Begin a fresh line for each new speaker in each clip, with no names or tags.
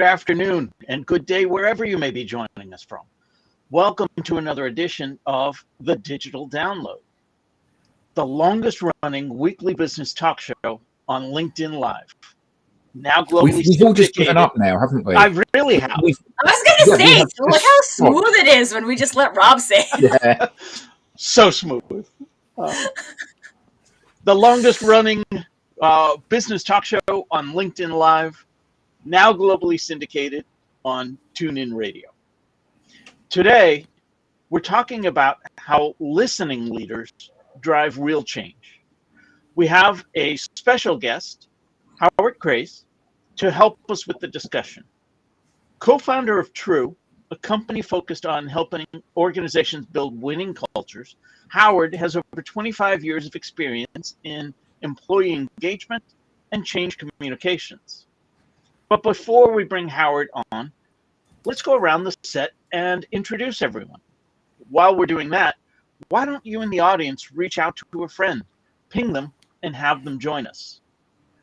afternoon, and good day wherever you may be joining us from. Welcome to another edition of The Digital Download, the longest running weekly business talk show on LinkedIn Live. Now globally
We've all just given up now, haven't we?
I really have.
I was going to say, look how smooth it is when we just let Rob say.
Yeah.
So smooth. The longest running business talk show on LinkedIn Live, now globally syndicated on TuneIn Radio. Today, we're talking about how listening leaders drive real change. We have a special guest, Howard Crace, to help us with the discussion. Co-founder of True, a company focused on helping organizations build winning cultures, Howard has over 25 years of experience in employee engagement and change communications. But before we bring Howard on, let's go around the set and introduce everyone. While we're doing that, why don't you in the audience reach out to a friend, ping them, and have them join us?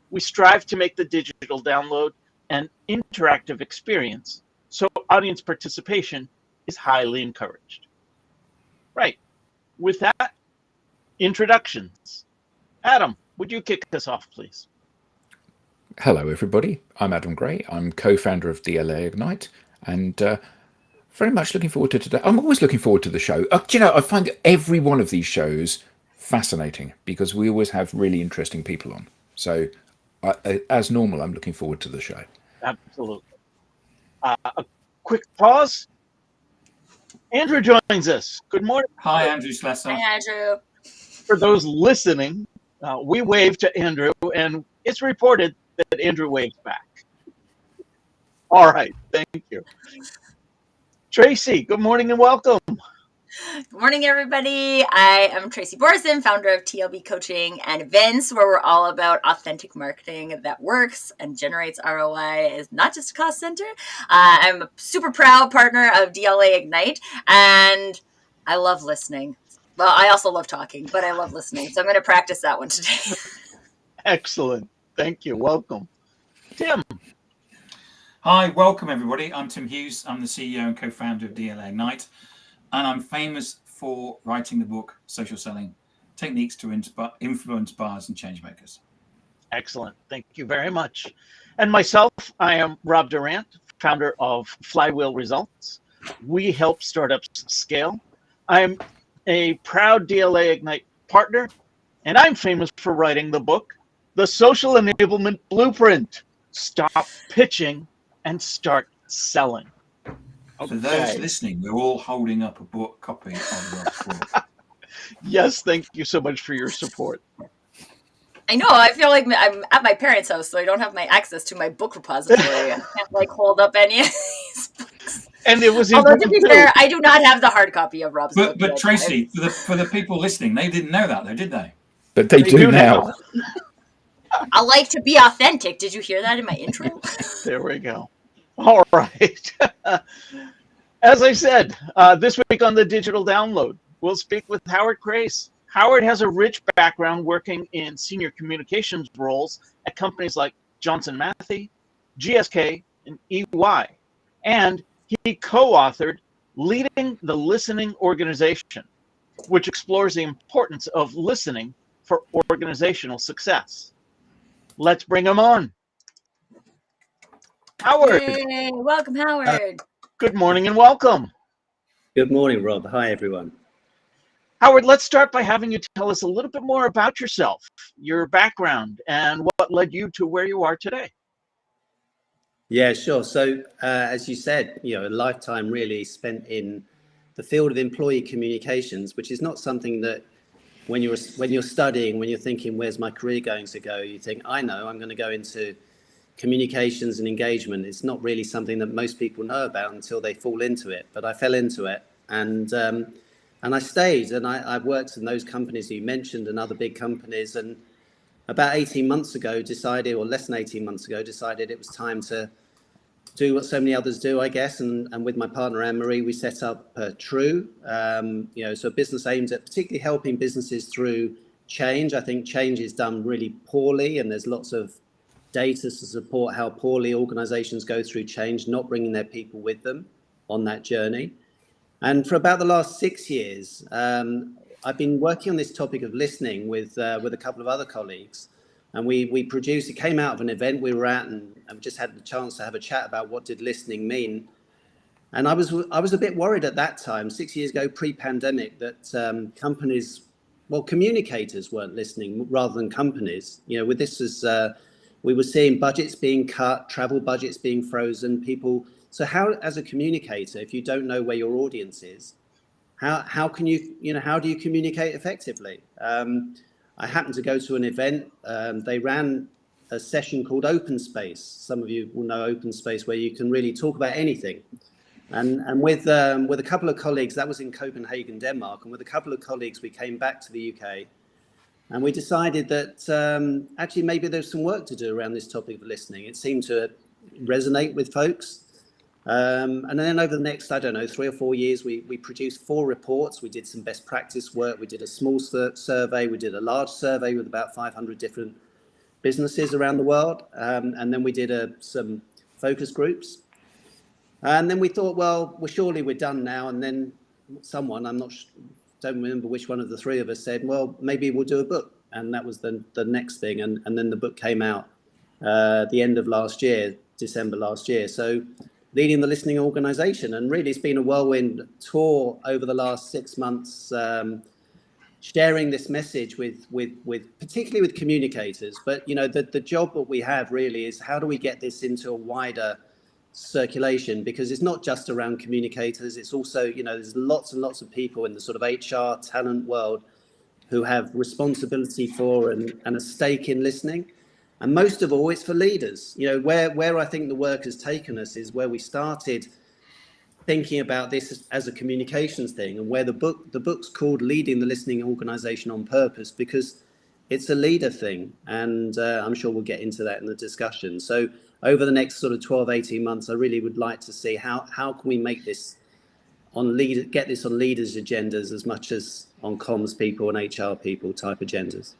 We strive to make the digital download an interactive experience, so audience participation is highly encouraged. Right. With that, introductions. Adam, would you kick us off, please?
Hello, everybody. I'm Adam Gray. I'm co-founder of DLA Ignite, and very much looking forward to today. I'm always looking forward to the show. I find every one of these shows fascinating because we always have really interesting people on. So, as normal, I'm looking forward to the show.
Absolutely. A quick pause. Andrew joins us. Good morning.
Hi, Andrew Slessor.
Hi, Andrew.
For those listening, we waved to Andrew, and it's reported that Andrew waved back. All right, thank you. Tracy, good morning and welcome.
Good morning, everybody. I am Tracy Borson, founder of TLB Coaching and Events, where we're all about authentic marketing that works and generates ROI as not just a cost center. I'm a super proud partner of DLA Ignite, and I love listening. Well, I also love talking, but I love listening. So I'm going to practice that one today.
Excellent. Thank you. Welcome. Tim.
Hi, welcome, everybody. I'm Tim Hughes. I'm the CEO and co-founder of DLA Ignite, and I'm famous for writing the book Social Selling: Techniques to Influence Buyers and Changemakers.
Excellent. Thank you very much. And myself, I am Rob Durant, founder of Flywheel Results. We help startups scale. I'm a proud DLA Ignite partner, and I'm famous for writing the book, The Social Enablement Blueprint: Stop Pitching and Start Selling.
Okay. For those listening, we're all holding up a book copy of Rob's book.
Yes, thank you so much for your support.
I know. I feel like I'm at my parents' house, so I don't have my access to my book repository. I can't hold up any of these books.
And it was
although to be fair, I do not have the hard copy of Rob's book.
But Tracy, for the people listening, they didn't know that, though, did they?
But they do now.
I like to be authentic. Did you hear that in my intro?
There we go. All right. As I said, this week on the Digital Download, we'll speak with Howard Crace. Howard has a rich background working in senior communications roles at companies like Johnson Matthey, GSK, and EY. And he co-authored Leading the Listening Organization, which explores the importance of listening for organizational success. Let's bring him on. Howard.
Yay, welcome, Howard.
Good morning and welcome.
Good morning, Rob. Hi, everyone.
Howard, let's start by having you tell us a little bit more about yourself, your background, and what led you to where you are today.
Yeah, sure. So, as you said, a lifetime really spent in the field of employee communications, which is not something that when you're studying, when you're thinking, where's my career going to go, you think, I know, I'm going to go into communications and engagement. It's not really something that most people know about until they fall into it. But I fell into it, and I stayed, and I've worked in those companies you mentioned and other big companies. And about 18 months ago, decided, or less than 18 months ago, decided it was time to do what so many others do, I guess. And with my partner, Anne-Marie, we set up True, so a business aimed at particularly helping businesses through change. I think change is done really poorly, and there's lots of data to support how poorly organizations go through change, not bringing their people with them on that journey. And for about the last 6 years, I've been working on this topic of listening with a couple of other colleagues. And we produced, it came out of an event we were at, and just had the chance to have a chat about what did listening mean. And I was a bit worried at that time, 6 years ago, pre-pandemic, that companies, well, communicators weren't listening rather than companies. You know, with this as we were seeing budgets being cut, travel budgets being frozen, people. So how, as a communicator, if you don't know where your audience is, how can you, how do you communicate effectively? I happened to go to an event. They ran a session called Open Space. Some of you will know Open Space, where you can really talk about anything. And with a couple of colleagues, that was in Copenhagen, Denmark, and with a couple of colleagues, we came back to the UK, and we decided that actually maybe there's some work to do around this topic of listening. It seemed to resonate with folks. And then over the next, 3 or 4 years, we produced 4 reports. We did some best practice work. We did a small survey. We did a large survey with about 500 different businesses around the world. And then we did some focus groups. And then we thought, well, surely we're done now. And then someone, don't remember which one of the 3 of us, said, well, maybe we'll do a book. And that was the next thing. And then the book came out the end of last year, December last year. So leading the listening organization, and really it's been a whirlwind tour over the last 6 months, sharing this message with particularly with communicators. But the job that we have really is, how do we get this into a wider circulation? Because it's not just around communicators, it's also, there's lots and lots of people in the sort of HR talent world who have responsibility for and a stake in listening. And most of all, it's for leaders. Where I think the work has taken us is where we started thinking about this as a communications thing, and where the book's called Leading the Listening Organization on Purpose, because it's a leader thing. And I'm sure we'll get into that in the discussion. So over the next sort of 12, 18 months, I really would like to see how can we make this get this on leaders' agendas as much as on comms people and HR people type agendas.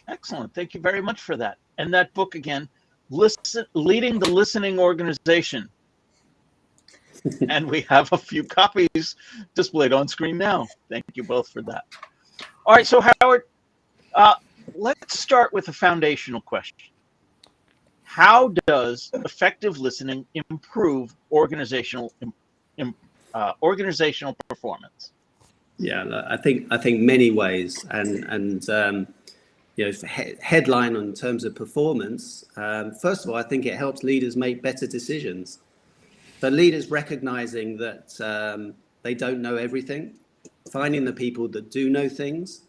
Excellent. Thank you very much for that. And that book again, Leading the Listening Organization. And we have a few copies displayed on screen now. Thank you both for that. All right, so Howard, let's start with a foundational question. How does effective listening improve organizational performance?
Yeah, I think many ways, and headline in terms of performance. First of all, I think it helps leaders make better decisions. So leaders recognizing that they don't know everything, finding the people that do know things,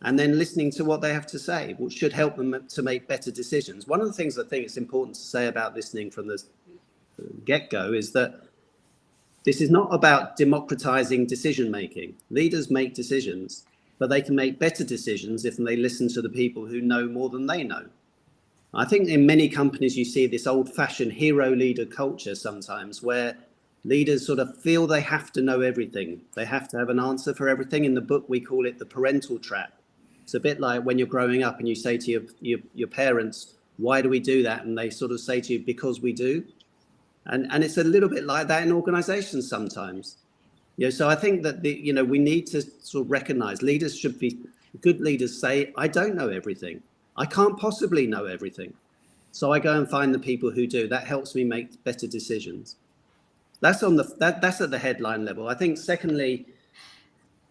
and then listening to what they have to say, which should help them to make better decisions. One of the things I think it's important to say about listening from the get-go is that this is not about democratizing decision making. Leaders make decisions, but they can make better decisions if they listen to the people who know more than they know. I think in many companies you see this old-fashioned hero leader culture sometimes, where leaders sort of feel they have to know everything. They have to have an answer for everything. In the book, we call it the parental trap. It's a bit like when you're growing up and you say to your parents, why do we do that? And they sort of say to you, because we do. And it's a little bit like that in organizations sometimes. So I think that we need to sort of recognize good leaders say, I don't know everything. I can't possibly know everything. So I go and find the people who do. That helps me make better decisions. That's that's at the headline level. I think secondly,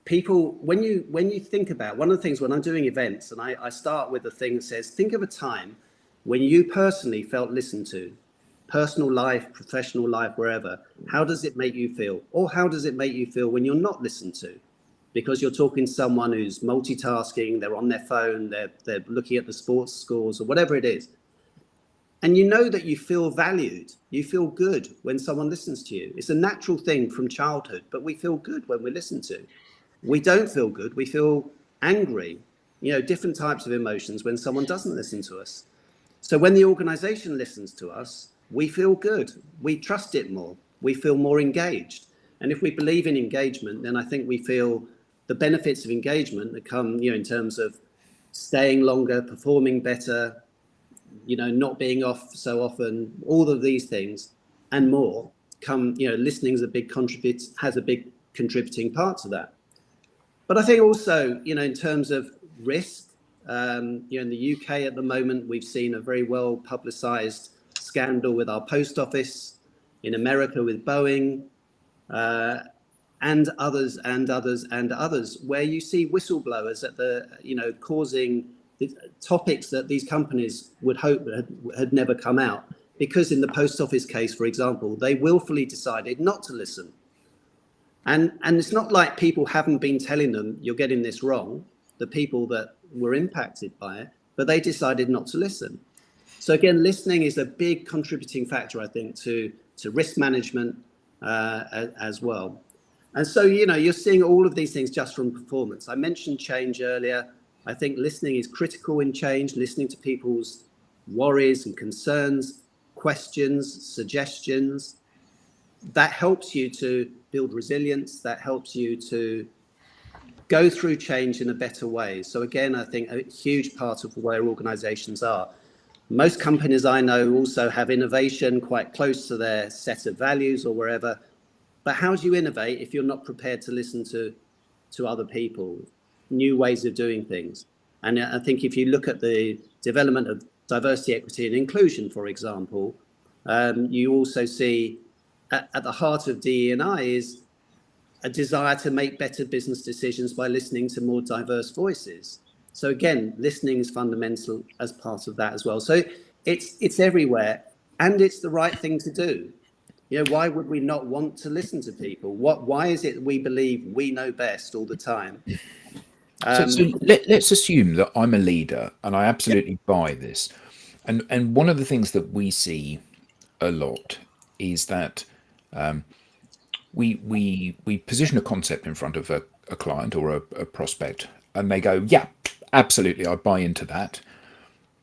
people, when you think about, one of the things when I'm doing events, and I start with a thing that says, think of a time when you personally felt listened to, personal life, professional life, wherever. How does it make you feel? Or how does it make you feel when you're not listened to? Because you're talking to someone who's multitasking, they're on their phone, they're looking at the sports scores or whatever it is. And you know that you feel valued, you feel good when someone listens to you. It's a natural thing from childhood, but we feel good when we're listened to. We don't feel good, we feel angry, different types of emotions when someone doesn't listen to us. So when the organization listens to us, we feel good, we trust it more, we feel more engaged. And if we believe in engagement, then I think we feel the benefits of engagement that come, in terms of staying longer, performing better, not being off so often, all of these things and more come, listening is has a big contributing part to that. But I think also, in terms of risk, in the UK at the moment, we've seen a very well publicized scandal with our post office, in America with Boeing, and others, where you see whistleblowers at causing the topics that these companies would hope had never come out, because in the post office case, for example, they willfully decided not to listen. And it's not like people haven't been telling them, you're getting this wrong, the people that were impacted by it, but they decided not to listen. So again, listening is a big contributing factor, I think, to risk management as well. And so, you're seeing all of these things just from performance. I mentioned change earlier. I think listening is critical in change, listening to people's worries and concerns, questions, suggestions. That helps you to build resilience. That helps you to go through change in a better way. So again, I think a huge part of where organizations are. Most companies I know also have innovation quite close to their set of values or wherever. But how do you innovate if you're not prepared to listen to other people, new ways of doing things? And I think if you look at the development of diversity, equity, and inclusion, for example, you also see at the heart of DE&I is a desire to make better business decisions by listening to more diverse voices. So again, listening is fundamental as part of that as well. So it's everywhere, and it's the right thing to do. Why would we not want to listen to people? Why is it we believe we know best all the time?
So let's assume that I'm a leader and I absolutely buy this. And one of the things that we see a lot is that we position a concept in front of a client or a prospect, and they go, yeah, absolutely, I buy into that.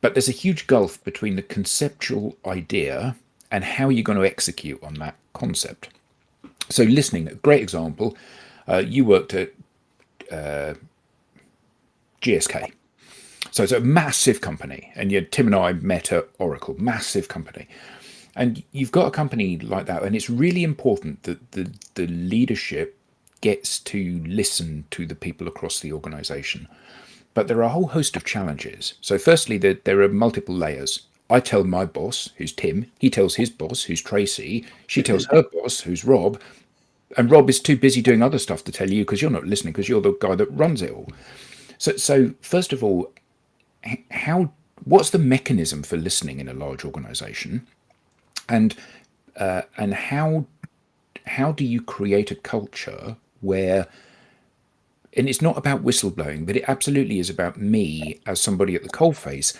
But there's a huge gulf between the conceptual idea and how you're going to execute on that concept. So listening, a great example, you worked at GSK. So it's a massive company, and Tim and I met at Oracle, massive company. And you've got a company like that, and it's really important that the leadership gets to listen to the people across the organization. But there are a whole host of challenges. So firstly, there are multiple layers. I tell my boss, who's Tim, he tells his boss, who's Tracy, she tells her boss, who's Rob, and Rob is too busy doing other stuff to tell you because you're not listening, because you're the guy that runs it all. So first of all, what's the mechanism for listening in a large organization? And how do you create a culture where, and it's not about whistleblowing, but it absolutely is about me as somebody at the coalface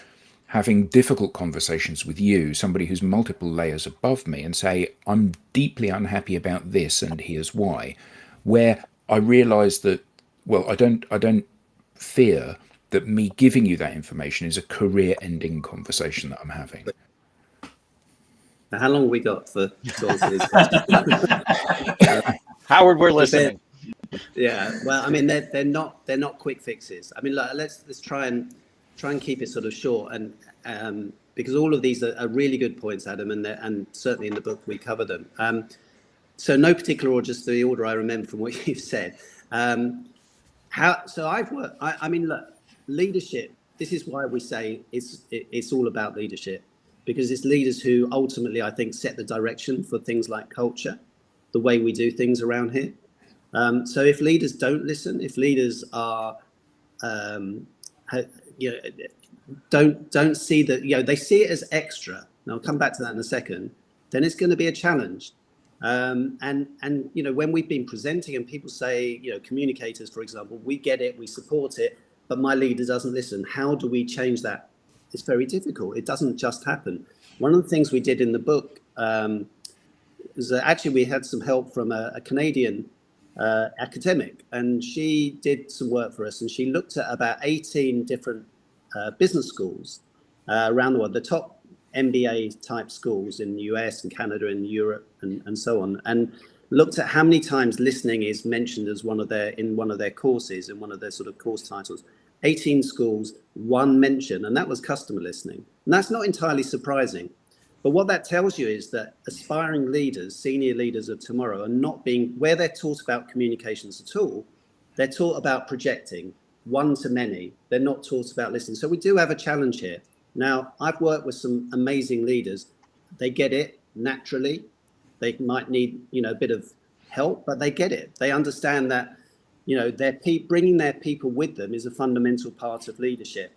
having difficult conversations with you, somebody who's multiple layers above me, and say, I'm deeply unhappy about this, and here's why. Where I realize that, well, I don't fear that me giving you that information is a career-ending conversation that I'm having.
Now, how long have we got for answer these questions?
Howard, we're listening.
Yeah, well, I mean, they're not quick fixes. I mean, let's try and keep it sort of short, and because all of these are really good points, Adam, and certainly in the book we cover them. So no particular order, just the order I remember from what you've said. So I've worked. I mean, look, leadership. This is why we say it's all about leadership, because it's leaders who ultimately, I think, set the direction for things like culture, the way we do things around here. So if leaders don't listen, if leaders are, don't see that, they see it as extra. And I'll come back to that in a second. Then it's going to be a challenge. And when we've been presenting and people say, communicators, for example, we get it, we support it, but my leader doesn't listen. How do we change that? It's very difficult. It doesn't just happen. One of the things we did in the book was actually we had some help from a Canadian academic, and she did some work for us, and she looked at about 18 different business schools around the world, the top MBA type schools in the US and Canada and Europe and so on, and looked at how many times listening is mentioned as one of their courses, in one of their sort of course titles. 18 schools, one mention, and that was customer listening. And that's not entirely surprising. But what that tells you is that aspiring leaders, senior leaders of tomorrow, are not being, where they're taught about communications at all, they're taught about projecting one to many. They're not taught about listening. So we do have a challenge here. Now, I've worked with some amazing leaders. They get it naturally. They might need, a bit of help, but they get it. They understand that, bringing their people with them is a fundamental part of leadership.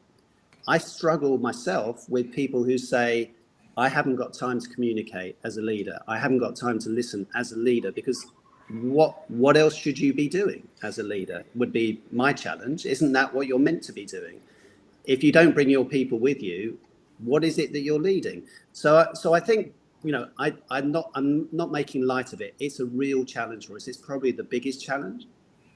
I struggle myself with people who say, I haven't got time to communicate as a leader. I haven't got time to listen as a leader, because what else should you be doing as a leader would be my challenge. Isn't that what you're meant to be doing? If you don't bring your people with you, what is it that you're leading? So I think, I'm not making light of it. It's a real challenge for us. It's probably the biggest challenge.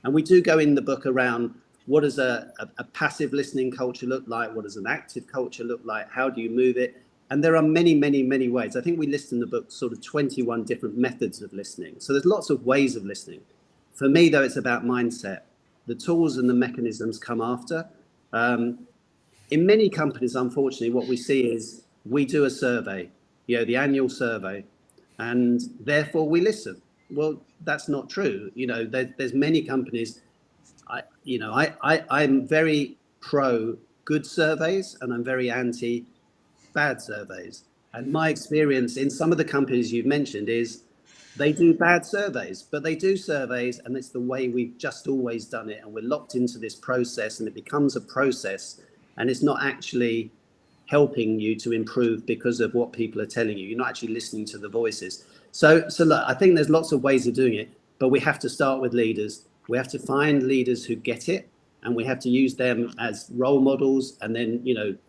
And we do go in the book around what does a passive listening culture look like? What does an active culture look like? How do you move it? And there are many, many, many ways. I think we list in the book sort of 21 different methods of listening. So there's lots of ways of listening. For me, though, it's about mindset. The tools and the mechanisms come after. In many companies, unfortunately, what we see is we do a survey, the annual survey, and therefore we listen. Well, that's not true. There's many companies. I'm very pro good surveys, and I'm very anti bad surveys. And my experience in some of the companies you've mentioned is they do bad surveys, but they do surveys, and it's the way we've just always done it. And we're locked into this process, and it becomes a process, and it's not actually helping you to improve because of what people are telling you. You're not actually listening to the voices. So look, I think there's lots of ways of doing it, but we have to start with leaders. We have to find leaders who get it, and we have to use them as role models, and then,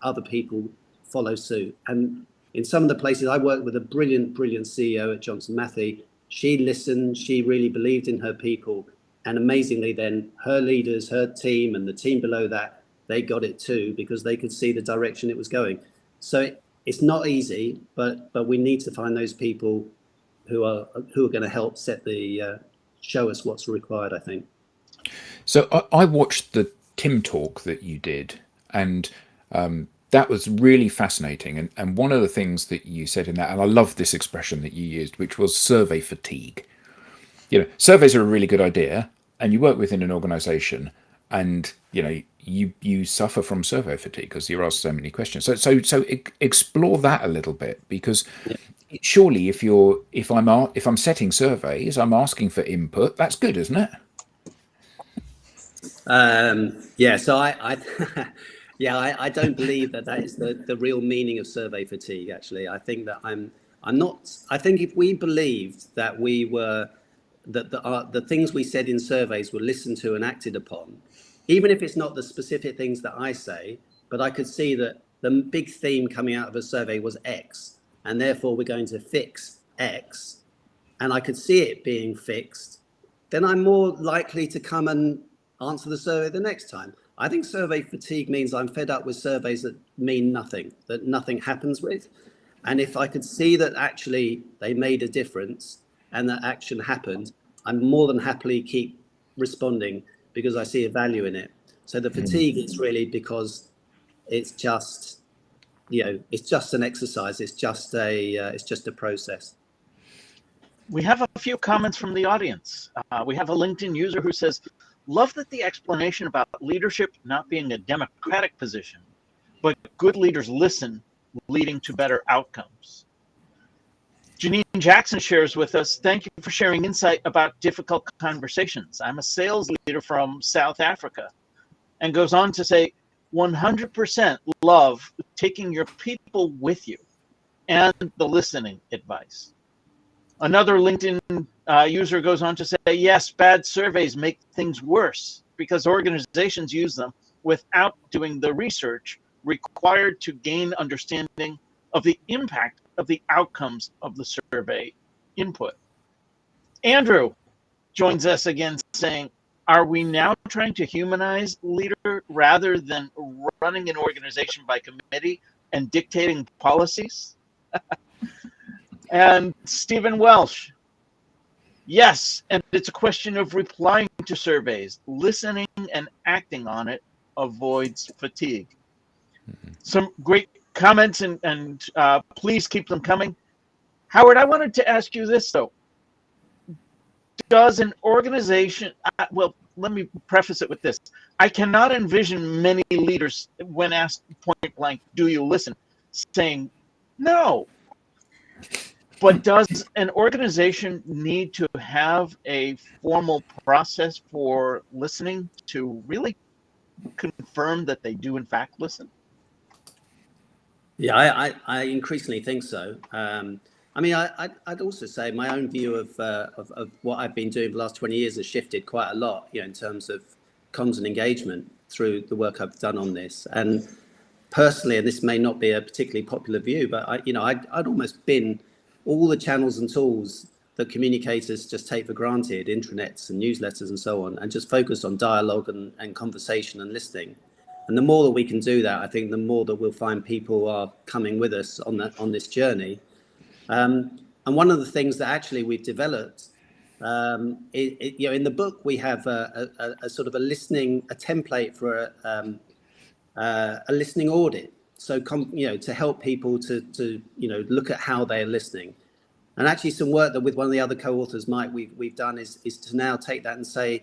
other people follow suit. And in some of the places I worked with, a brilliant CEO at Johnson Matthey, she listened, she really believed in her people. And amazingly then her leaders, her team, and the team below that, they got it too, because they could see the direction it was going. So it's not easy, but we need to find those people who are going to help show us what's required, I think.
So I watched the Tim talk that you did, and that was really fascinating. And one of the things that you said in that, and I love this expression that you used, which was survey fatigue. Surveys are a really good idea, and you work within an organization, and you suffer from survey fatigue because you're asked so many questions. So explore that a little bit, because surely if I'm setting surveys, I'm asking for input. That's good, isn't it?
So I don't believe that is the real meaning of survey fatigue. Actually, I think that I'm not. I think if we believed that the things we said in surveys were listened to and acted upon, even if it's not the specific things that I say, but I could see that the big theme coming out of a survey was X, and therefore we're going to fix X, and I could see it being fixed, then I'm more likely to come and answer the survey the next time. I think survey fatigue means I'm fed up with surveys that mean nothing, that nothing happens with. And if I could see that actually they made a difference and that action happened, I'm more than happily keep responding because I see a value in it. So the fatigue is really because it's just, it's just an exercise. It's just a process.
We have a few comments from the audience. We have a LinkedIn user who says, love that the explanation about leadership not being a democratic position, but good leaders listen, leading to better outcomes. Janine Jackson shares with us, thank you for sharing insight about difficult conversations. I'm a sales leader from South Africa, and goes on to say, 100% love taking your people with you and the listening advice. Another LinkedIn user goes on to say, yes, bad surveys make things worse because organizations use them without doing the research required to gain understanding of the impact of the outcomes of the survey input. Andrew joins us again saying, are we now trying to humanize leader rather than running an organization by committee and dictating policies? And Stephen Welsh, yes, and it's a question of replying to surveys. Listening and acting on it avoids fatigue. Some great comments, and please keep them coming. Howard, I wanted to ask you this, though. Does an organization, well, let me preface it with this. I cannot envision many leaders, when asked point blank, do you listen, saying no. But does an organization need to have a formal process for listening to really confirm that they do in fact listen?
Yeah, I increasingly think so. I mean, I'd also say my own view of what I've been doing for the last 20 years has shifted quite a lot, in terms of comms and engagement through the work I've done on this. And personally, and this may not be a particularly popular view, but I'd almost bin all the channels and tools that communicators just take for granted, intranets and newsletters and so on, and just focus on dialogue and conversation and listening. And the more that we can do that, I think the more that we'll find people are coming with us on this journey. And one of the things that actually we've developed, in the book, we have a sort of a template for a listening audit. So, to help people to look at how they're listening. And actually some work that with one of the other co-authors, Mike, we've done is to now take that and say,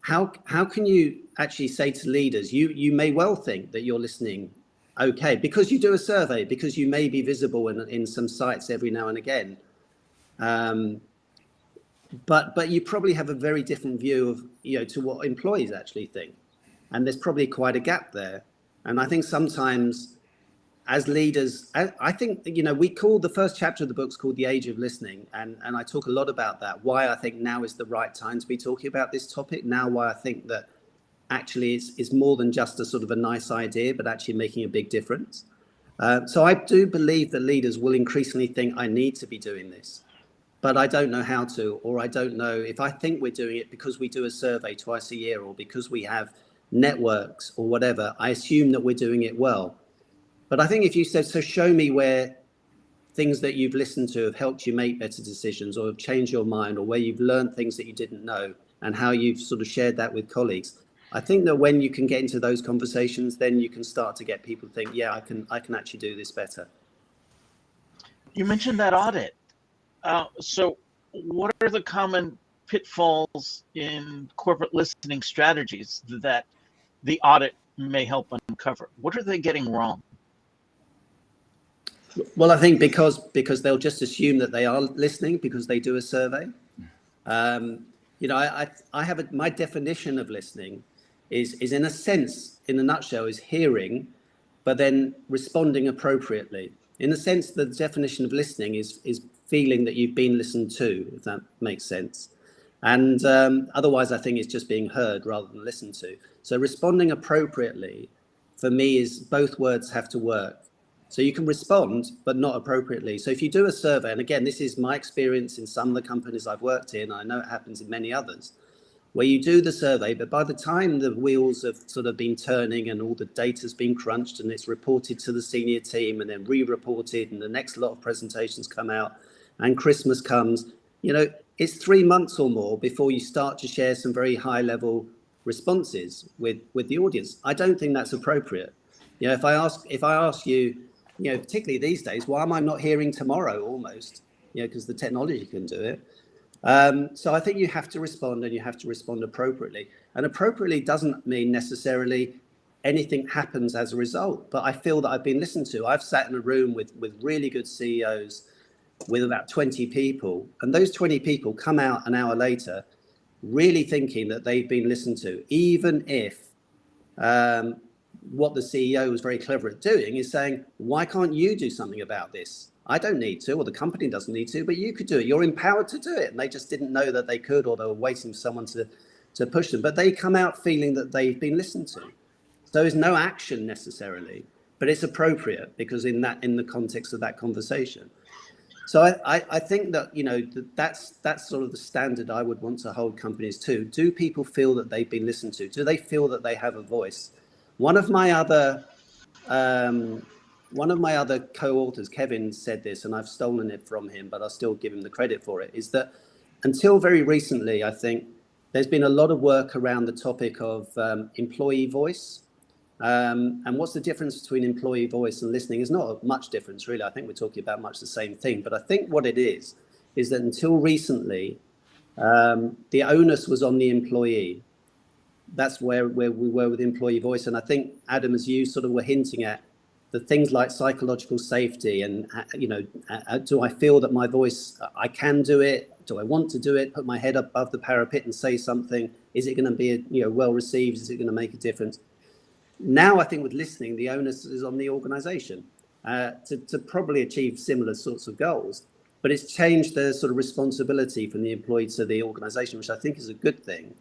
how can you actually say to leaders, you may well think that you're listening okay, because you do a survey, because you may be visible in some sites every now and again. But you probably have a very different view of, to what employees actually think. And there's probably quite a gap there. And I think sometimes as leaders, I think, we call the first chapter of the book's called The Age of Listening. And I talk a lot about that, why I think now is the right time to be talking about this topic. Now, why I think that actually it's more than just a sort of a nice idea, but actually making a big difference. So I do believe that leaders will increasingly think I need to be doing this, but I don't know how to, or I don't know if I think we're doing it because we do a survey twice a year or because we have networks or whatever. I assume that we're doing it well. But I think if you said, so show me where things that you've listened to have helped you make better decisions or have changed your mind, or where you've learned things that you didn't know and how you've sort of shared that with colleagues. I think that when you can get into those conversations, then you can start to get people to think, yeah, I can actually do this better.
You mentioned that audit. So what are the common pitfalls in corporate listening strategies that the audit may help uncover? What are they getting wrong?
Well, I think because they'll just assume that they are listening because they do a survey. I have my definition of listening is in a sense, in a nutshell, is hearing, but then responding appropriately. In a sense, the definition of listening is feeling that you've been listened to, if that makes sense. And otherwise, I think it's just being heard rather than listened to. So responding appropriately, for me, is both words have to work. So you can respond, but not appropriately. So if you do a survey, and again, this is my experience in some of the companies I've worked in, I know it happens in many others, where you do the survey, but by the time the wheels have sort of been turning and all the data's been crunched and it's reported to the senior team and then re-reported and the next lot of presentations come out and Christmas comes, it's 3 months or more before you start to share some very high level responses with the audience. I don't think that's appropriate. If I ask you, particularly these days, why am I not hearing tomorrow almost? Because the technology can do it. So I think you have to respond, and you have to respond appropriately. And appropriately doesn't mean necessarily anything happens as a result, but I feel that I've been listened to. I've sat in a room with really good CEOs with about 20 people, and those 20 people come out an hour later really thinking that they've been listened to, even if what the CEO was very clever at doing is saying, why can't you do something about this? I don't need to, or the company doesn't need to, but you could do it. You're empowered to do it. And they just didn't know that they could, or they were waiting for someone to push them. But they come out feeling that they've been listened to. So there's no action necessarily, but it's appropriate because in the context of that conversation. So I think that, that's sort of the standard I would want to hold companies to. Do people feel that they've been listened to? Do they feel that they have a voice? One of my other co-authors, Kevin, said this, and I've stolen it from him, but I'll still give him the credit for it, is that until very recently, I think there's been a lot of work around the topic of employee voice. And what's the difference between employee voice and listening? Is not much difference, really. I think we're talking about much the same thing. But I think what it is that until recently, the onus was on the employee. That's where we were with employee voice. And I think, Adam, as you sort of were hinting at, the things like psychological safety and, do I feel that my voice, I can do it? Do I want to do it? Put my head above the parapet and say something? Is it going to be, well received? Is it going to make a difference? Now, I think with listening, the onus is on the organization to probably achieve similar sorts of goals. But it's changed the sort of responsibility from the employee to the organization, which I think is a good thing.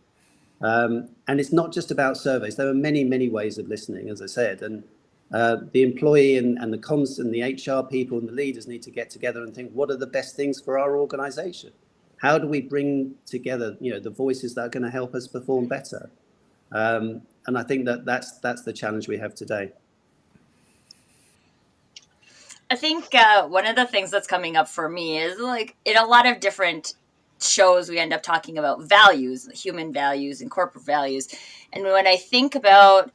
And it's not just about surveys. There are many, many ways of listening, as I said. And the employee and the comms and the HR people and the leaders need to get together and think, what are the best things for our organization? How do we bring together, the voices that are going to help us perform better? And I think that's the challenge we have today.
I think one of the things that's coming up for me is, like, in a lot of different shows, we end up talking about values, human values and corporate values. And when I think about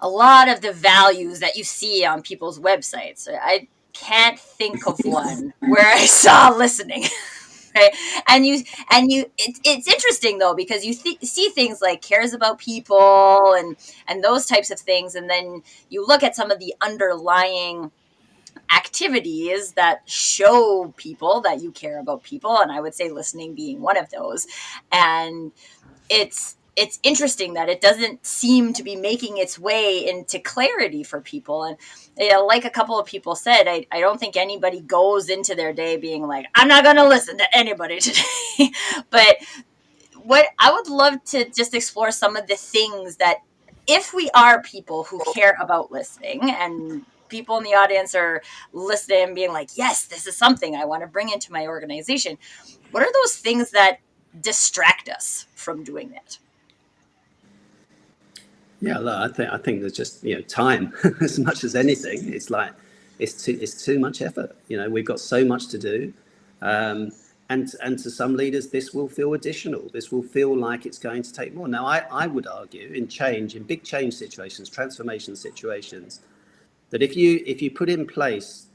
a lot of the values that you see on people's websites, I can't think of one where I saw listening. Right. And it's interesting, though, because you see things like cares about people and those types of things. And then you look at some of the underlying activities that show people that you care about people. And I would say listening being one of those. And it's interesting that it doesn't seem to be making its way into clarity for people. And like a couple of people said, I don't think anybody goes into their day being like, I'm not going to listen to anybody today. But what I would love to just explore some of the things that, if we are people who care about listening, and people in the audience are listening and being like, yes, this is something I want to bring into my organization, what are those things that distract us from doing that?
Yeah, look, I think there's just time as much as anything. It's like it's too much effort. We've got so much to do, and to some leaders this will feel additional. This will feel like it's going to take more. Now, I would argue in big change situations, transformation situations, that if you put in place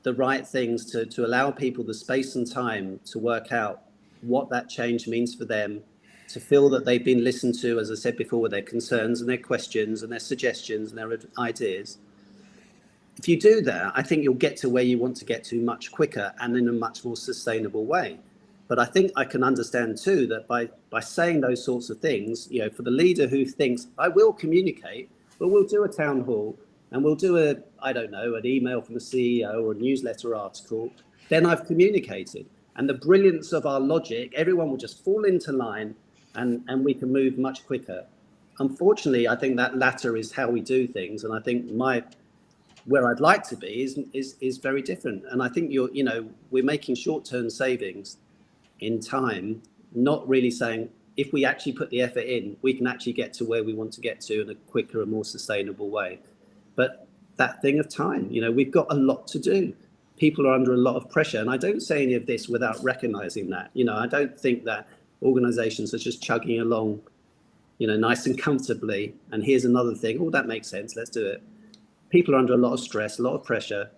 the right things to allow people the space and time to work out what that change means for them, to feel that they've been listened to, as I said before, with their concerns and their questions and their suggestions and their ideas. If you do that, I think you'll get to where you want to get to much quicker and in a much more sustainable way. But I think I can understand too that by saying those sorts of things, for the leader who thinks, I will communicate, but we'll do a town hall and we'll do an email from the CEO or a newsletter article, then I've communicated. And the brilliance of our logic, everyone will just fall into line and we can move much quicker. Unfortunately, I think that latter is how we do things. And I think where I'd like to be is very different. And I think we're making short-term savings in time, not really saying, if we actually put the effort in, we can actually get to where we want to get to in a quicker and more sustainable way. But that thing of time, we've got a lot to do. People are under a lot of pressure. And I don't say any of this without recognizing that. I don't think that organizations are just chugging along, nice and comfortably. And here's another thing. Oh, that makes sense. Let's do it. People are under a lot of stress, a lot of pressure.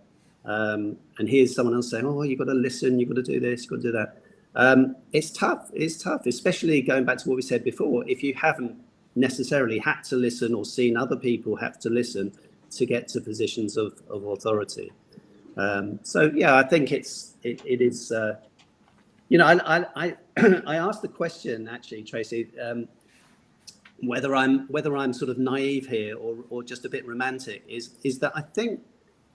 And here's someone else saying, oh, you've got to listen. You've got to do this. You've got to do that. It's tough. It's tough, especially going back to what we said before. If you haven't necessarily had to listen or seen other people have to listen to get to positions of authority. So yeah, I think it is. I asked the question actually, Tracy, whether I'm sort of naive here or just a bit romantic. Is that I think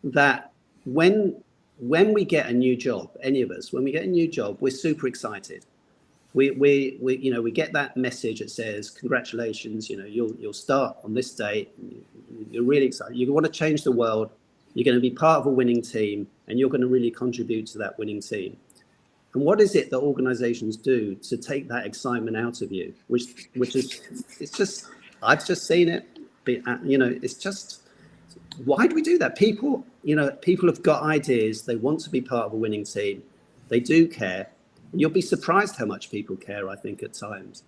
that when we get a new job, any of us, when we get a new job, we're super excited. We get that message that says, congratulations, you'll start on this date. You're really excited. You want to change the world. You're going to be part of a winning team, and you're going to really contribute to that winning team. And what is it that organizations do to take that excitement out of you? Which is, it's just, I've just seen it. It's just, why do we do that? People have got ideas. They want to be part of a winning team. They do care. You'll be surprised how much people care, I think, at times.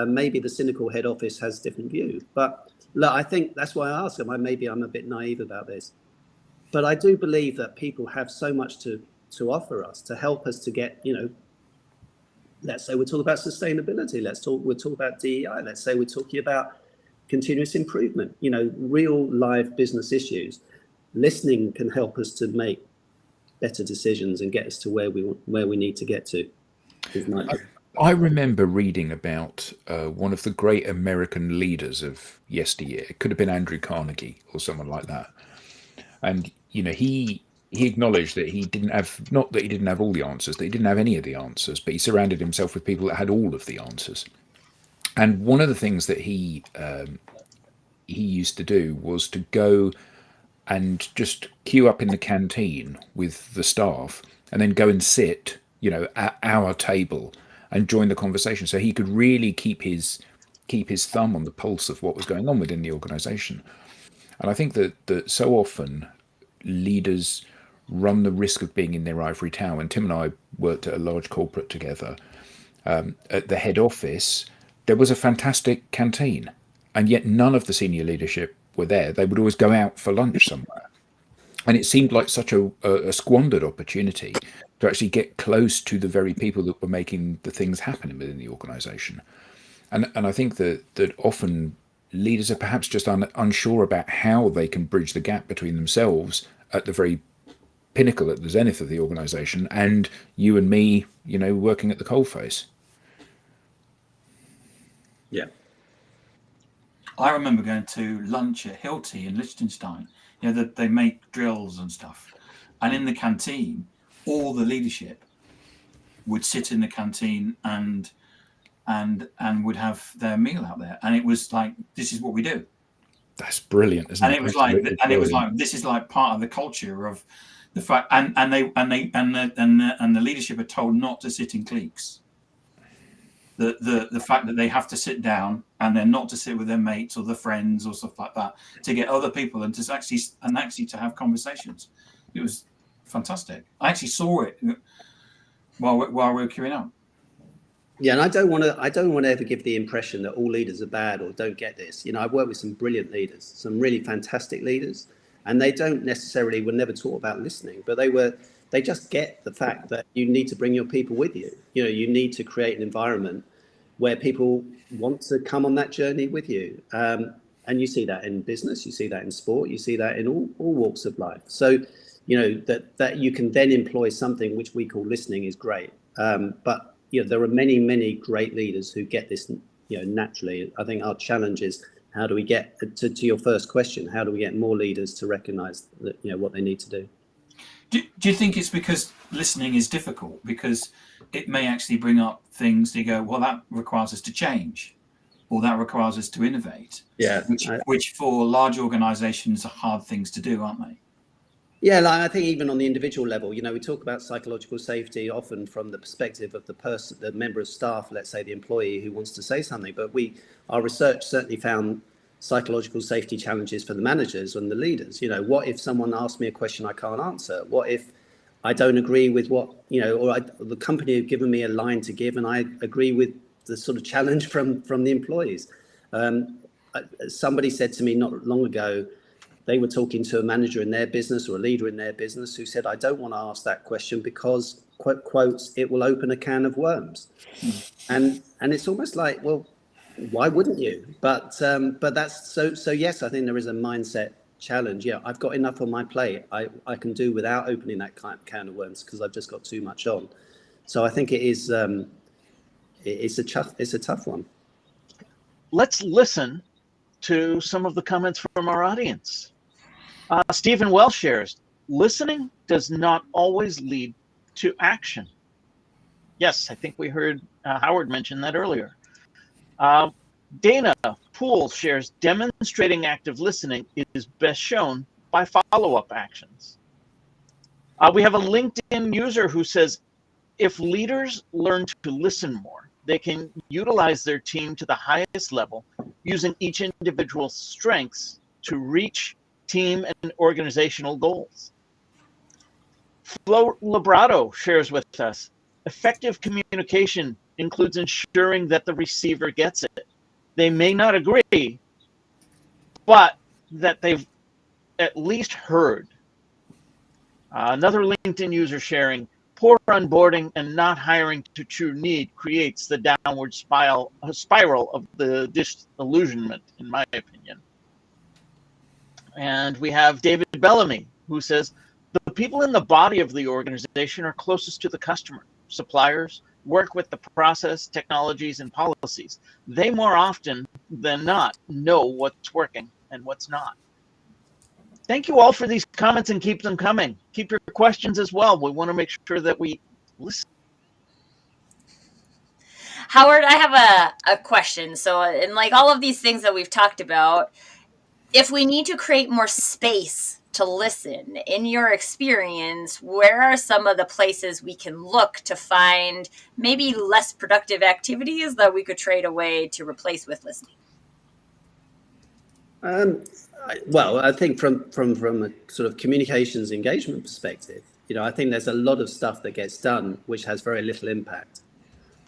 Maybe the cynical head office has a different view, but Look, I think that's why I ask them. Maybe I'm a bit naive about this, but I do believe that people have so much to offer us, to help us to get, let's say we're talking about sustainability. We're talking about DEI. Let's say we're talking about continuous improvement, real live business issues. Listening can help us to make better decisions and get us to where we need to get to.
I remember reading about one of the great American leaders of yesteryear. It could have been Andrew Carnegie or someone like that. And, he acknowledged that he didn't have, not that he didn't have all the answers, that he didn't have any of the answers, but he surrounded himself with people that had all of the answers. And one of the things that he used to do was to go and just queue up in the canteen with the staff and then go and sit, at our table and join the conversation, so he could really keep his thumb on the pulse of what was going on within the organization. And I think that so often leaders run the risk of being in their ivory tower. And Tim and I worked at a large corporate together. At the head office, there was a fantastic canteen, and yet none of the senior leadership were there. They would always go out for lunch somewhere. And it seemed like such a squandered opportunity to actually get close to the very people that were making the things happen within the organization. And I think that often leaders are perhaps just unsure about how they can bridge the gap between themselves at the very pinnacle, at the zenith of the organization, and you and me, working at the coalface.
Yeah.
I remember going to lunch at Hilti in Liechtenstein. That they make drills and stuff, and in the canteen, all the leadership would sit in the canteen and would have their meal out there, and it was like, this is what we do.
That's brilliant, isn't it?
And it was like, this is like part of the culture of the fact, and the leadership are told not to sit in cliques. The fact that they have to sit down and they're not to sit with their mates or their friends or stuff like that, to get other people and to actually to have conversations. It was fantastic. I actually saw it while we were queuing up.
Yeah, and I don't want to ever give the impression that all leaders are bad or don't get this. I've worked with some brilliant leaders, some really fantastic leaders, and they don't necessarily were never taught about listening, but they just get the fact that you need to bring your people with you. You need to create an environment where people want to come on that journey with you. And you see that in business, you see that in sport, you see that in all walks of life. So, that you can then employ something which we call listening is great. But there are many, many great leaders who get this, naturally. I think our challenge is, how do we get to your first question? How do we get more leaders to recognize that, what they need to do?
Do you think it's because listening is difficult? Because it may actually bring up things you go, well, that requires us to change, or that requires us to innovate.
Yeah.
Which for large organizations are hard things to do, aren't they?
Yeah, I think even on the individual level, we talk about psychological safety often from the perspective of the person, the member of staff, let's say the employee who wants to say something. But our research certainly found psychological safety challenges for the managers and the leaders. What if someone asks me a question I can't answer? What if I don't agree with what, or the company have given me a line to give and I agree with the sort of challenge from the employees? Somebody said to me not long ago, they were talking to a manager in their business or a leader in their business who said, I don't want to ask that question because, quotes, it will open a can of worms. And it's almost like, well, why wouldn't you? But that's so yes, I think there is a mindset challenge. Yeah, I've got enough on my plate. I can do without opening that can of worms because I've just got too much on. So I think it is it's a tough one.
Let's listen to some of the comments from our audience. Stephen Welsh shares, listening does not always lead to action. Yes, I think we heard Howard mention that earlier. Dana Poole shares, demonstrating active listening is best shown by follow-up actions. We have a LinkedIn user who says, if leaders learn to listen more, they can utilize their team to the highest level, using each individual's strengths to reach team and organizational goals. Flo Labrado shares with us, effective communication includes ensuring that the receiver gets it. They may not agree, but that they've at least heard. Another LinkedIn user sharing, poor onboarding and not hiring to true need creates the downward spiral of the disillusionment, in my opinion. And we have David Bellamy, who says, the people in the body of the organization are closest to the customer. Suppliers work with the process, technologies, and policies. They more often than not know what's working and what's not. Thank you all for these comments, and keep them coming. Keep your questions as well. We want to make sure that we listen.
Howard, I have a question. So in like all of these things that we've talked about, if we need to create more space to listen, in your experience, where are some of the places we can look to find maybe less productive activities that we could trade away to replace with listening?
Well, I think from a sort of communications engagement perspective, I think there's a lot of stuff that gets done which has very little impact.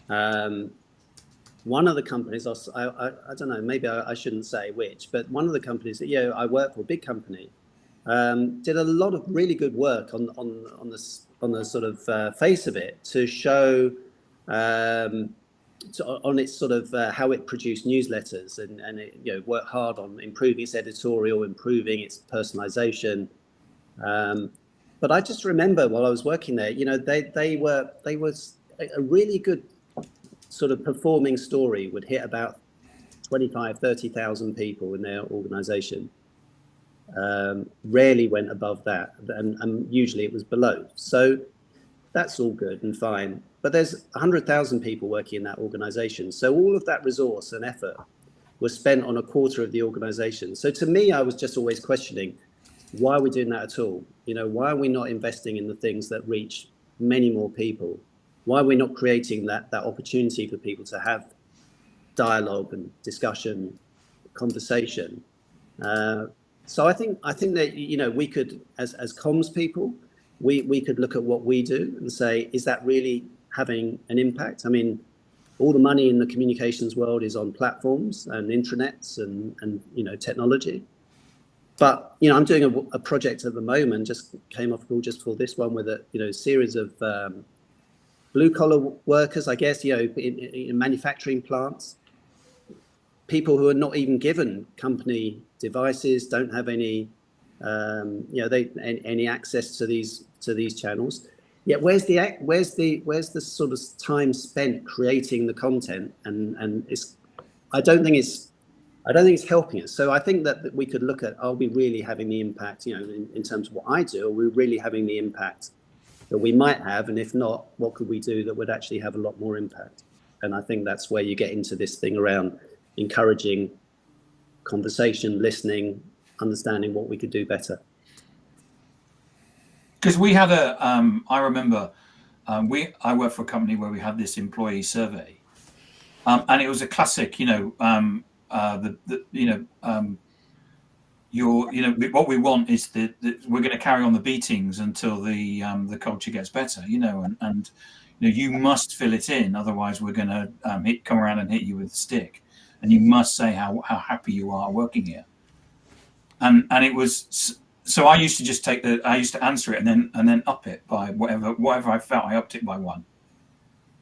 One of the companies, I don't know, maybe I shouldn't say which, but one of the companies that I work for, a big company, did a lot of really good work on the sort of face of it to show on its sort of how it produced newsletters and it worked hard on improving its editorial, improving its personalization. But I just remember while I was working there, they were a really good sort of performing story would hit about 25,000-30,000 people in their organization. Rarely went above that, and usually it was below. So that's all good and fine. But there's 100,000 people working in that organization. So all of that resource and effort was spent on a quarter of the organization. So to me, I was just always questioning, why are we doing that at all? Why are we not investing in the things that reach many more people? Why are we not creating that opportunity for people to have dialogue and discussion, conversation? So I think that, we could, as comms people, we could look at what we do and say, is that really having an impact? I mean, all the money in the communications world is on platforms and intranets and technology. But I'm doing a project at the moment, just came off call just for this one, with a series of blue collar workers, I guess, in manufacturing plants, people who are not even given company devices, don't have any any access to these channels. Yet where's the sort of time spent creating the content, and I don't think it's helping us. So I think that we could look at, are we really having the impact, in terms of what I do, are we really having the impact that we might have? And if not, what could we do that would actually have a lot more impact? And I think that's where you get into this thing around encouraging conversation, listening, understanding what we could do better.
Because we had I remember I worked for a company where we had this employee survey, and it was a classic, what we want is that we're going to carry on the beatings until the culture gets better, and you must fill it in, otherwise we're going to come around and hit you with a stick, and you must say how happy you are working here, and it was. So I used to just I used to answer it and then up it by whatever I felt. I upped it by one,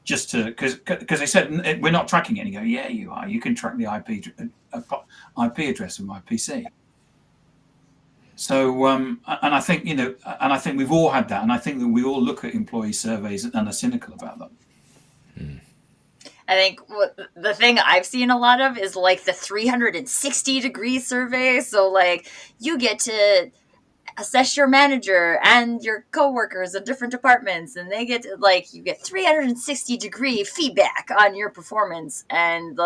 just to because they said we're not tracking it. And you go, yeah, you are. You can track the IP address of my PC. So and I think we've all had that, and I think that we all look at employee surveys and are cynical about them.
I think the thing I've seen a lot of is like the 360-degree survey. So like you get to assess your manager and your coworkers in different departments, and they get to, you get 360-degree feedback on your performance, and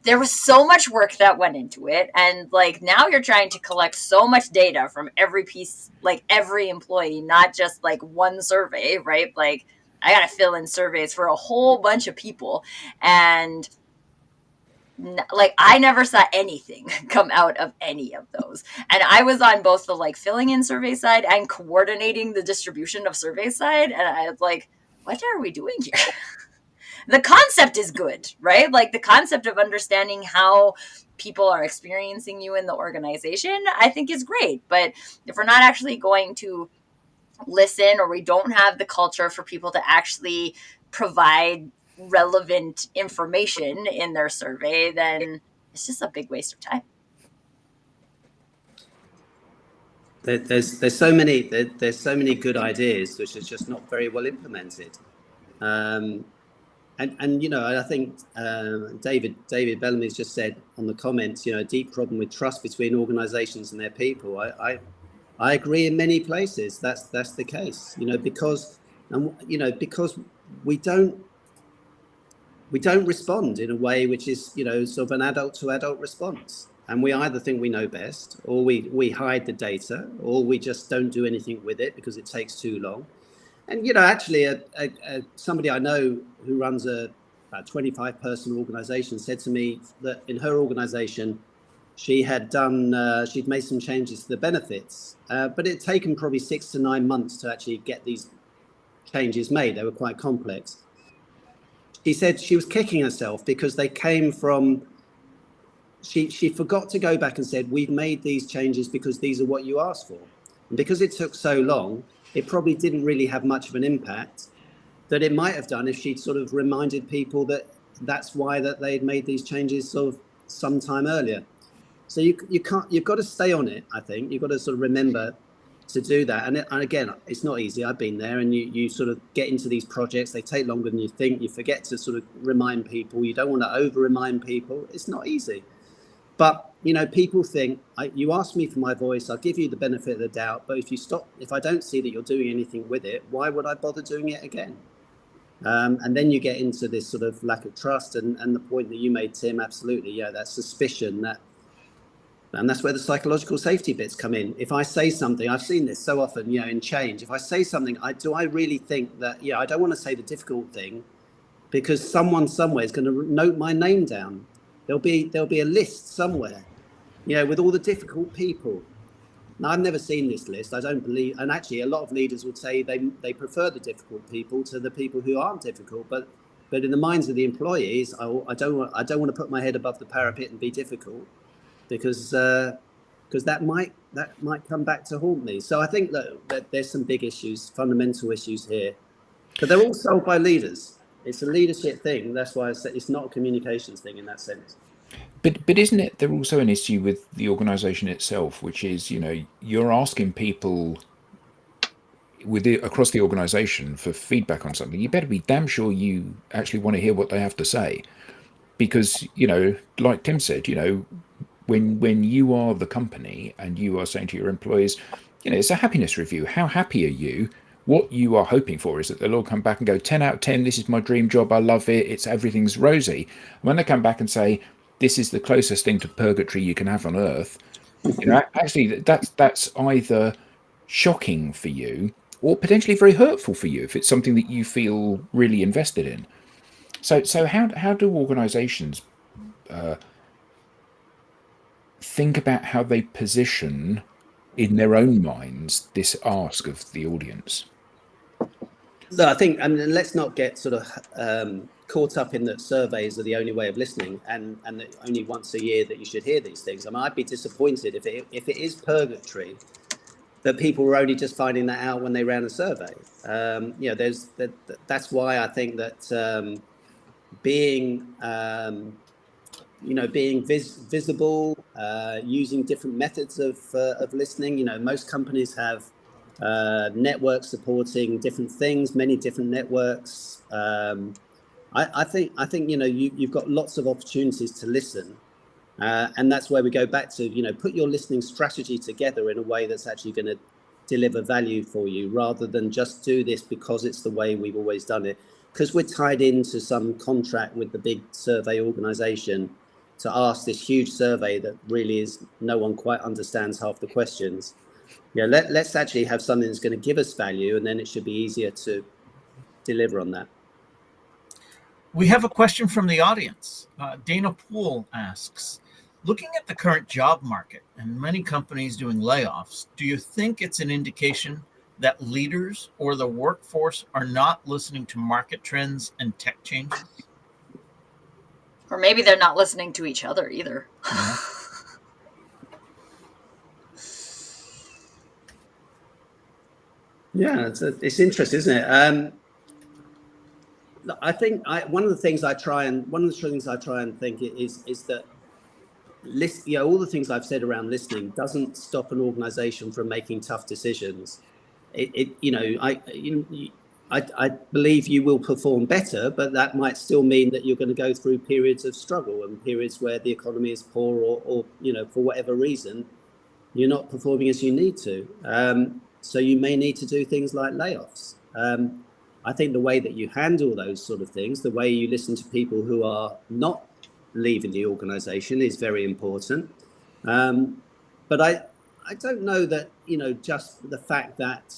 there was so much work that went into it, and now you're trying to collect so much data from every piece, every employee, not just one survey, right? I gotta fill in surveys for a whole bunch of people, and I never saw anything come out of any of those. And I was on both the filling in survey side and coordinating the distribution of survey side. And I was like, what are we doing here? The concept is good, right? The concept of understanding how people are experiencing you in the organization, I think is great. But if we're not actually going to listen, or we don't have the culture for people to actually provide relevant information in their survey, then it's just a big waste of time.
There's so many good ideas which are just not very well implemented, and I think David Bellamy's just said on the comments, a deep problem with trust between organisations and their people. I agree in many places that's the case, because we don't respond in a way which is sort of an adult to adult response. And we either think we know best, or we hide the data, or we just don't do anything with it because it takes too long. And, actually, somebody I know who runs a 25-person organization said to me that in her organization, she'd made some changes to the benefits, but it had taken probably 6 to 9 months to actually get these changes made. They were quite complex. She said she was kicking herself because they came from... She forgot to go back and said, we've made these changes because these are what you asked for. And because it took so long, it probably didn't really have much of an impact that it might have done if she'd sort of reminded people that that's why that they'd made these changes sort of sometime earlier. So you've got to stay on it, I think. You've got to sort of remember to do that. And again, it's not easy. I've been there, and you sort of get into these projects. They take longer than you think. You forget to sort of remind people. You don't want to over-remind people. It's not easy. But, people think, you ask me for my voice, I'll give you the benefit of the doubt. But if I don't see that you're doing anything with it, why would I bother doing it again? And then you get into this sort of lack of trust. And the point that you made, Tim, absolutely. Yeah, that suspicion, and that's where the psychological safety bits come in. If I say something, I've seen this so often, in change. If I say something, do I really think that, I don't want to say the difficult thing because someone somewhere is going to note my name down. There'll be a list somewhere, with all the difficult people. Now, I've never seen this list. I don't believe, and actually a lot of leaders would say they prefer the difficult people to the people who aren't difficult. But in the minds of the employees, I don't want to put my head above the parapet and be difficult because that might come back to haunt me. So I think that there's some big issues, fundamental issues here, but they're all solved by leaders. It's a leadership thing. That's why it's not a communications thing in that sense.
But isn't it there also an issue with the organisation itself, which is you're asking people across the organisation for feedback on something. You better be damn sure you actually want to hear what they have to say, because like Tim said, when you are the company and you are saying to your employees, it's a happiness review. How happy are you? What you are hoping for is that they'll all come back and go 10 out of 10. This is my dream job. I love it. Everything's rosy. When they come back and say, this is the closest thing to purgatory you can have on earth, actually that's either shocking for you or potentially very hurtful for you if it's something that you feel really invested in. So how do organizations think about how they position in their own minds this ask of the audience?
No, I think, let's not get sort of caught up in that surveys are the only way of listening, and that only once a year that you should hear these things. I'd be disappointed if it is purgatory that people were only just finding that out when they ran a survey. That's why I think that being visible, using different methods of listening. Most companies have networks supporting different things, many different networks. I think you've got lots of opportunities to listen, and that's where we go back to put your listening strategy together in a way that's actually going to deliver value for you, rather than just do this because it's the way we've always done it, because we're tied into some contract with the big survey organization to ask this huge survey that really is no one quite understands half the questions. Let's actually have something that's going to give us value, and then it should be easier to deliver on that.
We have a question from the audience. Dana Poole asks, looking at the current job market and many companies doing layoffs, do you think it's an indication that leaders or the workforce are not listening to market trends and tech changes?
Or maybe they're not listening to each other either.
Yeah, it's interesting, isn't it? I think one of the things I try and think is that all the things I've said around listening doesn't stop an organization from making tough decisions. I believe you will perform better, but that might still mean that you're going to go through periods of struggle and periods where the economy is poor or for whatever reason, you're not performing as you need to. So you may need to do things like layoffs. I think the way that you handle those sort of things, the way you listen to people who are not leaving the organization is very important. But I don't know that, just the fact that,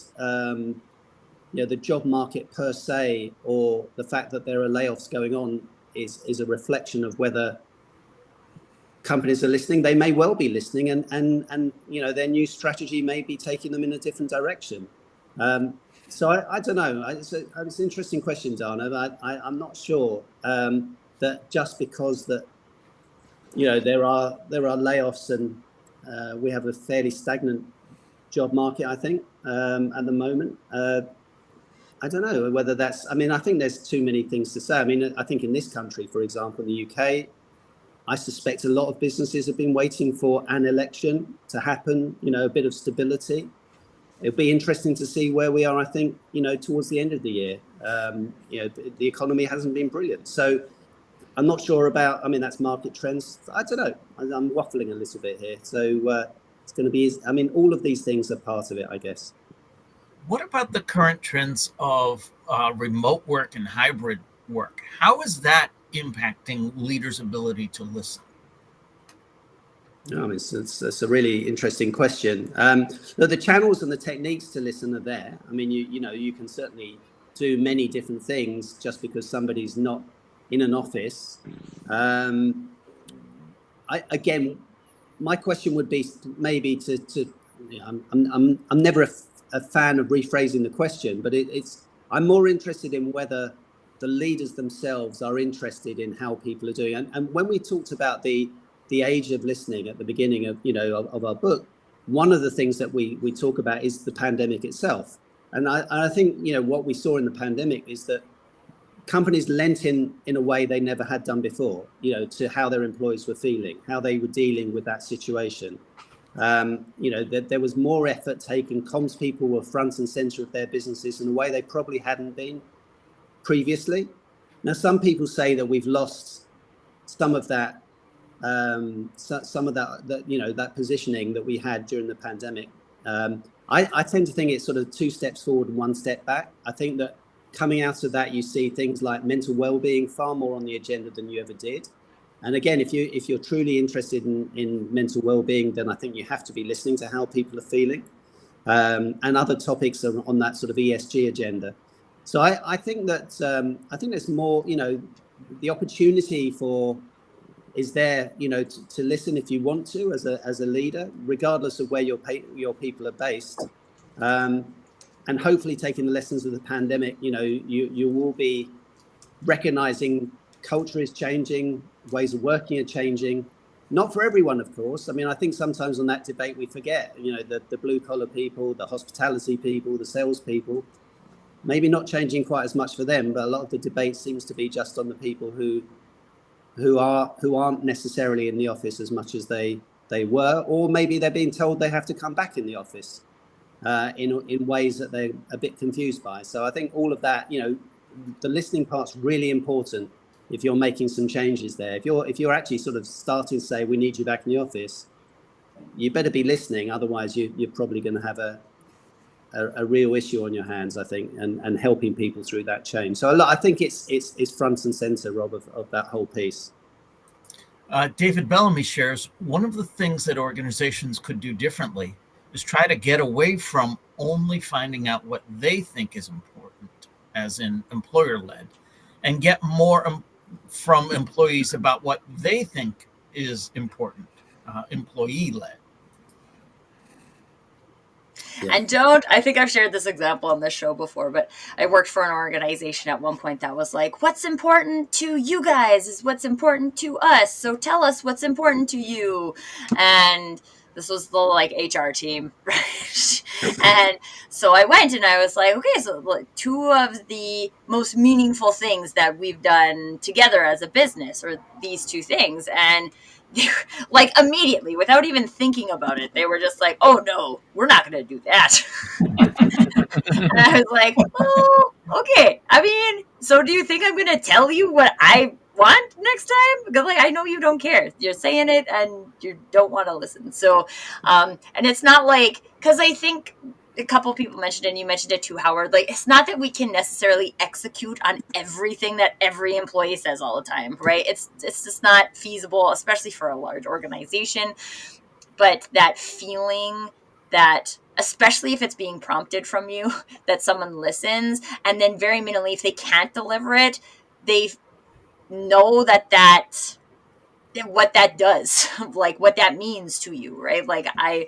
the job market per se, or the fact that there are layoffs going on is a reflection of whether companies are listening. They may well be listening and their new strategy may be taking them in a different direction. So I don't know. It's an interesting question, Dana. I'm not sure that just because that there are layoffs and we have a fairly stagnant job market, I think, at the moment. I don't know whether that's. I think there's too many things to say. I think in this country, for example, the UK, I suspect a lot of businesses have been waiting for an election to happen. A bit of stability. It'll be interesting to see where we are, I think, towards the end of the year. The economy hasn't been brilliant. So I'm not sure about, that's market trends. I don't know. I'm waffling a little bit here. So it's going to be, all of these things are part of it, I guess.
What about the current trends of remote work and hybrid work? How is that impacting leaders' ability to listen?
It's a really interesting question. The channels and the techniques to listen are there. You can certainly do many different things just because somebody's not in an office. My question would be maybe I'm never a fan of rephrasing the question, but I'm more interested in whether the leaders themselves are interested in how people are doing. And when we talked about the age of listening at the beginning of our book, one of the things that we talk about is the pandemic itself. And I think what we saw in the pandemic is that companies lent in a way they never had done before, to how their employees were feeling, how they were dealing with that situation. There was more effort taken. Comms people were front and center of their businesses in a way they probably hadn't been previously. Now, some people say that we've lost some of that, that positioning that we had during the pandemic. I tend to think it's sort of 2 steps forward and 1 step back. I think that coming out of that, you see things like mental well-being far more on the agenda than you ever did. And again, if you're truly interested in mental well-being, then I think you have to be listening to how people are feeling, and other topics on that sort of ESG agenda. So I think that there's more. The opportunity is there. To listen if you want to as a leader, regardless of where your people are based, and hopefully taking the lessons of the pandemic. You will be recognizing culture is changing. Ways of working are changing, not for everyone, of course. I think sometimes on that debate we forget, the blue collar people, the hospitality people, the sales people, maybe not changing quite as much for them, but a lot of the debate seems to be just on the people who aren't necessarily in the office as much as they were, or maybe they're being told they have to come back in the office in ways that they're a bit confused by. So I think all of that, the listening part's really important. If you're making some changes there, if you're actually sort of starting to say we need you back in the office, you better be listening. Otherwise, you're probably going to have a real issue on your hands, I think, and helping people through that change. So I think it's front and center, Rob, of that whole piece.
David Bellamy shares one of the things that organizations could do differently is try to get away from only finding out what they think is important, as in employer-led, and get more from employees about what they think is important, employee-led.
Yeah.
And I think I've shared this example on this show before, but I worked for an organization at one point that was like, what's important to you guys is what's important to us. So tell us what's important to you. And this was the like HR team, right? And so I went and I was like, okay, so like, 2 of the most meaningful things that we've done together as a business are these 2 things. And like immediately, without even thinking about it, they were just like, oh no, we're not going to do that. And I was like, oh, okay. I mean, so do you think I'm going to tell you what I want next time? Because like, I know you don't care. You're saying it and you don't want to listen. So, and it's not like, because I think a couple people mentioned it, and you mentioned it too, Howard, like, it's not that we can necessarily execute on everything that every employee says all the time, right? It's just not feasible, especially for a large organization. But that feeling that, especially if it's being prompted from you, that someone listens, and then very minimally, if they can't deliver it, they know what that does, like what that means to you, right? Like I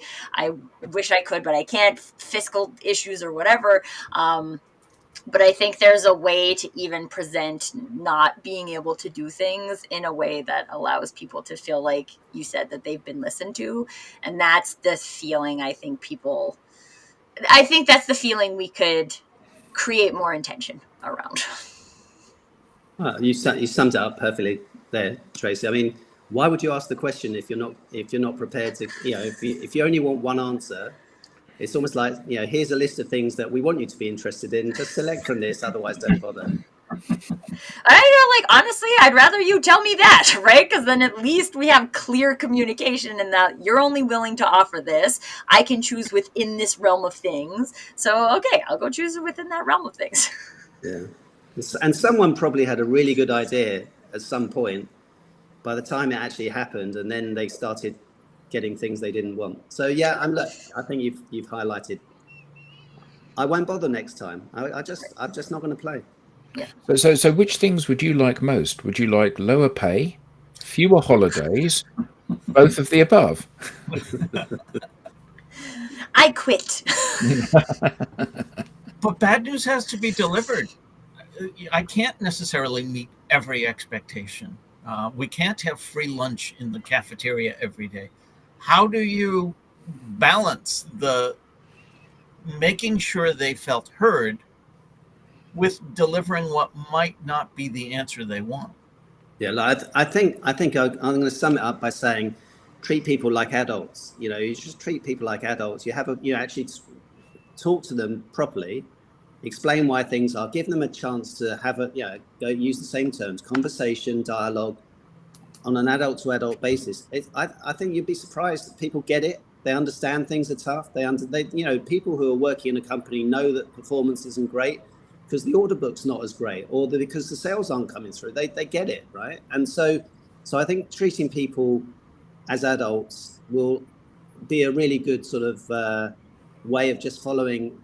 wish I could, but I can't, fiscal issues or whatever. But I think there's a way to even present not being able to do things in a way that allows people to feel like you said that they've been listened to. And that's the feeling I think that's the feeling we could create more intention around.
Well, you summed it up perfectly there, Tracy. I mean, why would you ask the question if you're not prepared to, if you only want one answer? It's almost like, here's a list of things that we want you to be interested in. Just select from this, otherwise don't bother.
I know, like, honestly, I'd rather you tell me that, right? Because then at least we have clear communication and that you're only willing to offer this. I can choose within this realm of things. So, okay, I'll go choose within that realm of things.
Yeah. And someone probably had a really good idea at some point by the time it actually happened, and then they started getting things they didn't want. So yeah, I think you've highlighted. I won't bother next time. I'm just not going to play.
Yeah.
So which things would you like most? Would you like lower pay, fewer holidays, both of the above?
I quit.
But bad news has to be delivered. I can't necessarily meet every expectation. We can't have free lunch in the cafeteria every day. How do you balance the making sure they felt heard with delivering what might not be the answer they want?
Yeah, I think I'm going to sum it up by saying, treat people like adults. You just treat people like adults. You actually talk to them properly, explain why things are, give them a chance to have go use the same terms, conversation, dialogue, on an adult to adult basis. I think you'd be surprised that people get it. They understand things are tough. People who are working in a company know that performance isn't great because the order book's not as great, or because the sales aren't coming through. They get it, right? And so I think treating people as adults will be a really good sort of way of just following.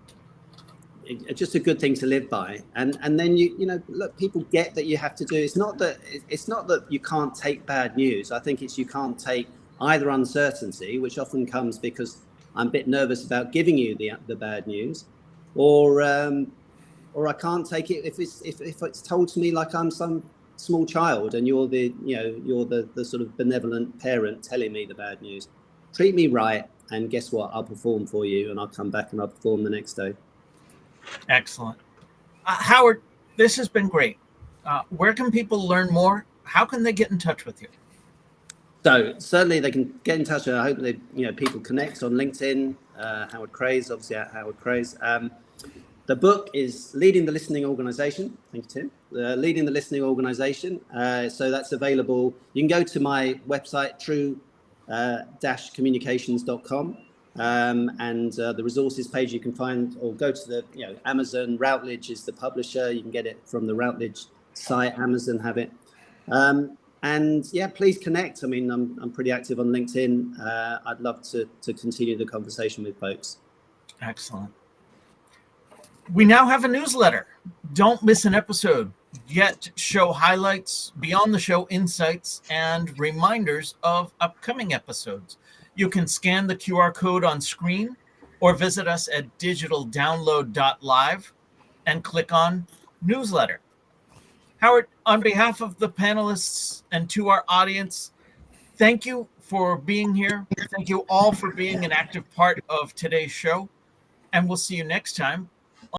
Just a good thing to live by, and then look, people get that you have to do. It's not that you can't take bad news. I think it's you can't take either uncertainty, which often comes because I'm a bit nervous about giving you the bad news, or I can't take it if it's told to me like I'm some small child and you're the sort of benevolent parent telling me the bad news. Treat me right, and guess what? I'll perform for you, and I'll come back and I'll perform the next day.
Excellent. Howard, this has been great. Where can people learn more? How can they get in touch with you?
So certainly they can get in touch. I hope that people connect on LinkedIn. Howard Craze, obviously at Howard Craze. The book is Leading the Listening Organization. Thank you, Tim. Leading the Listening Organization. So that's available. You can go to my website, true-communications.com. And the resources page you can find, or go to the Amazon. Routledge is the publisher. You can get it from the Routledge site. Amazon have it. And yeah, please connect. I mean, I'm pretty active on LinkedIn. I'd love to continue the conversation with folks.
Excellent. We now have a newsletter. Don't miss an episode. Get show highlights, beyond the show insights, and reminders of upcoming episodes. You can scan the QR code on screen or visit us at digitaldownload.live and click on newsletter. Howard, on behalf of the panelists and to our audience, thank you for being here. Thank you all for being an active part of today's show. And we'll see you next time